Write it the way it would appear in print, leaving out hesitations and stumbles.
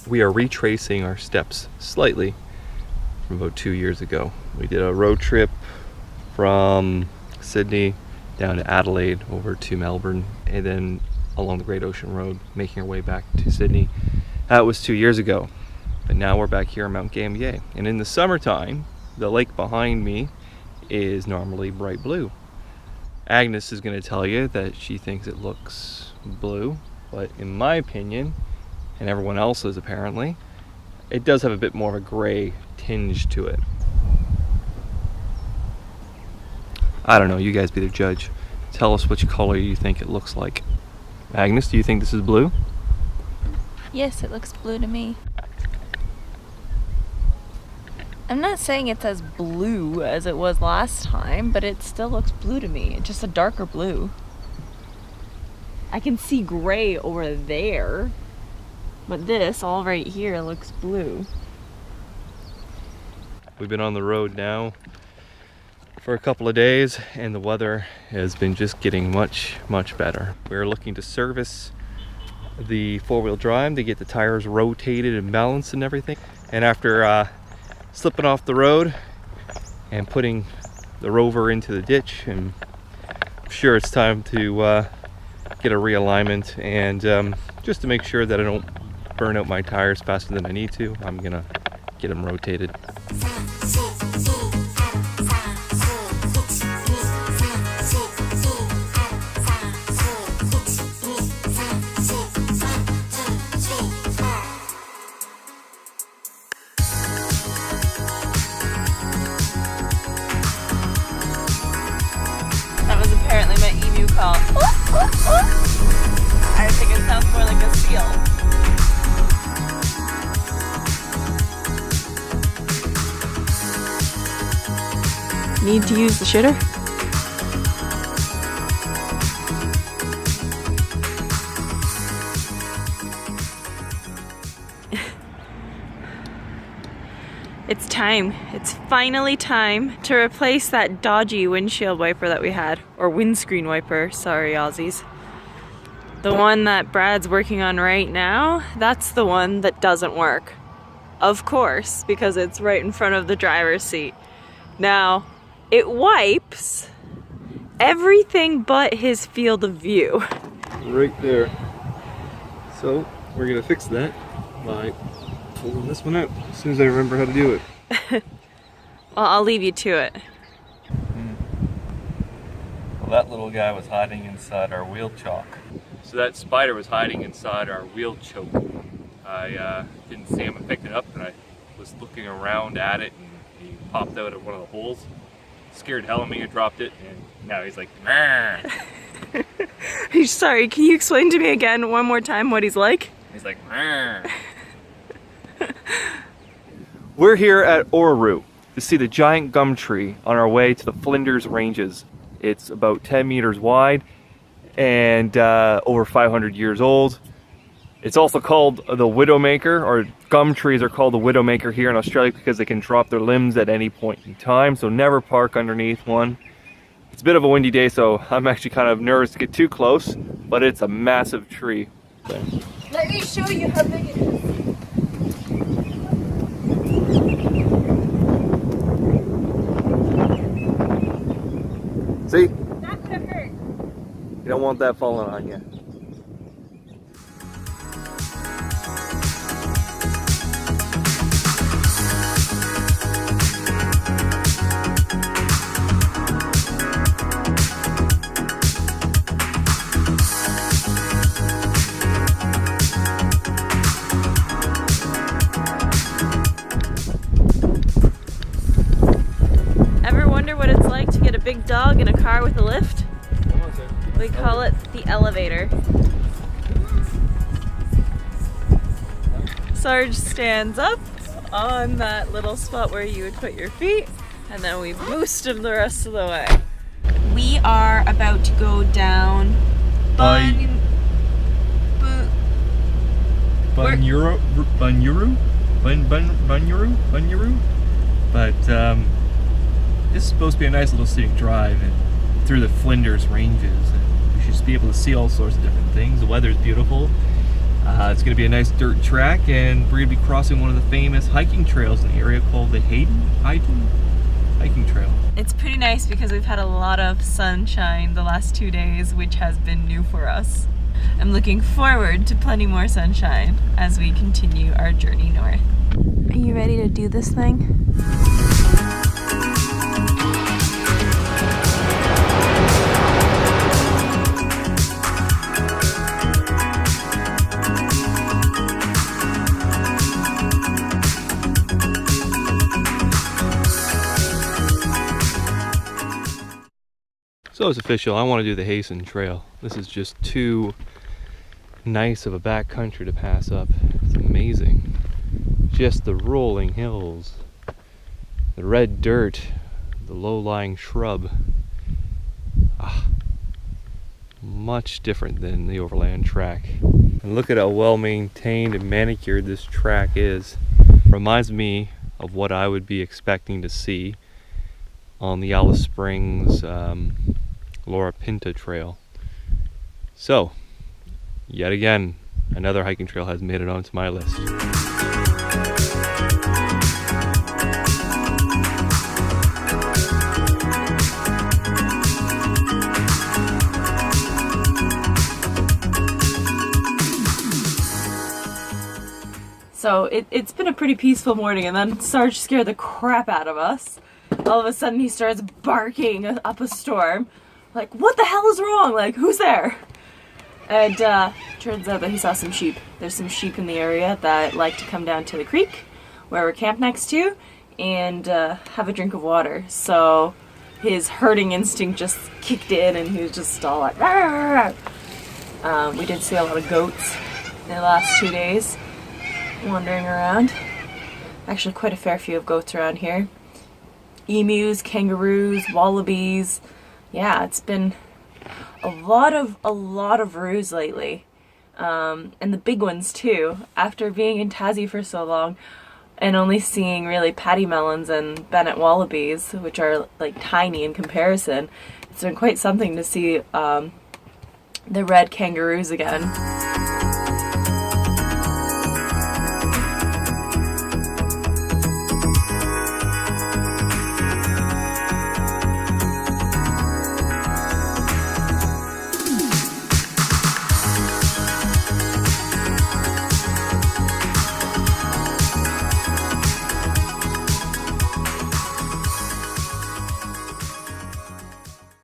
We are retracing our steps slightly from about 2 years ago. We did a road trip from Sydney down to Adelaide, over to Melbourne, and then along the Great Ocean Road, making our way back to Sydney. That was 2 years ago, but now we're back here on Mount Gambier. And in the summertime, the lake behind me is normally bright blue. Agnes is going to tell you that she thinks it looks blue, but in my opinion, and everyone else's apparently, it does have a bit more of a gray tinge to it. I don't know, you guys be the judge. Tell us which color you think it looks like. Agnes, do you think this is blue? Yes, it looks blue to me. I'm not saying it's as blue as it was last time, but it still looks blue to me. It's just a darker blue. I can see gray over there, but this all right here looks blue. We've been on the road now for a couple of days, and the weather has been just getting much better. We're looking to service the four-wheel drive to get the tires rotated and balanced and everything. And after slipping off the road and putting the Rover into the ditch, and I'm sure it's time to get a realignment, and just to make sure that I don't burn out my tires faster than I need to, I'm gonna get them rotated. That was apparently my emu call. I think it sounds more like a seal. Need to use the shitter? It's time. It's finally time to replace that dodgy windshield wiper that we had. Or windscreen wiper, sorry Aussies. The one that Brad's working on right now, that's the one that doesn't work. Of course, because it's right in front of the driver's seat. Now, it wipes everything but his field of view. Right there. So we're gonna fix that by pulling this one out as soon as I remember how to do it. Well, I'll leave you to it. Well, that little guy was hiding inside our wheel chock. So that spider was hiding inside our wheel choke. I didn't see him and picked it up, and I was looking around at it, and he popped out of one of the holes. Scared hell of me, I dropped it, and now he's like, "Meh." Sorry, can you explain to me again one more time what he's like? He's like, "Meh." We're here at Orroo to see the giant gum tree on our way to the Flinders Ranges. It's about 10 meters wide and over 500 years old. It's also called the Widowmaker, or gum trees are called the Widowmaker here in Australia because they can drop their limbs at any point in time, so never park underneath one. It's a bit of a windy day, so I'm actually kind of nervous to get too close, but it's a massive tree. Let me show you how big it is. See? That could hurt. You don't want that falling on you. What it's like to get a big dog in a car with a lift? We call it the elevator. Sarge stands up on that little spot where you would put your feet, and then we boost him the rest of the way. We are about to go down Bunyuru. But this is supposed to be a nice little scenic drive and through the Flinders Ranges, and we should be able to see all sorts of different things. The weather's beautiful. It's going to be a nice dirt track, and we're going to be crossing one of the famous hiking trails in the area called the Hayden Hiking Trail. It's pretty nice because we've had a lot of sunshine the last 2 days, which has been new for us. I'm looking forward to plenty more sunshine as we continue our journey north. Are you ready to do this thing? So it's official, I want to do the Hayden Trail. This is just too nice of a backcountry to pass up. It's amazing. Just the rolling hills, the red dirt, the low-lying shrub. Much different than the overland track. And look at how well maintained and manicured this track is. Reminds me of what I would be expecting to see on the Alice Springs Laura Pinta Trail. So, yet again, another hiking trail has made it onto my list. So it's been a pretty peaceful morning, and then Sarge scared the crap out of us. All of a sudden he starts barking up a storm. Like, what the hell is wrong? Like, who's there? And turns out that he saw some sheep. There's some sheep in the area that like to come down to the creek where we're camped next to and have a drink of water. So his herding instinct just kicked in, and he was just all like, "Rah, rah, rah." We did see a lot of goats in the last 2 days wandering around. Actually, quite a fair few of goats around here. Emus, kangaroos, wallabies. Yeah, it's been a lot of roos lately, and the big ones too. After being in Tassie for so long and only seeing really paddy melons and Bennett wallabies, which are like tiny in comparison, it's been quite something to see the red kangaroos again.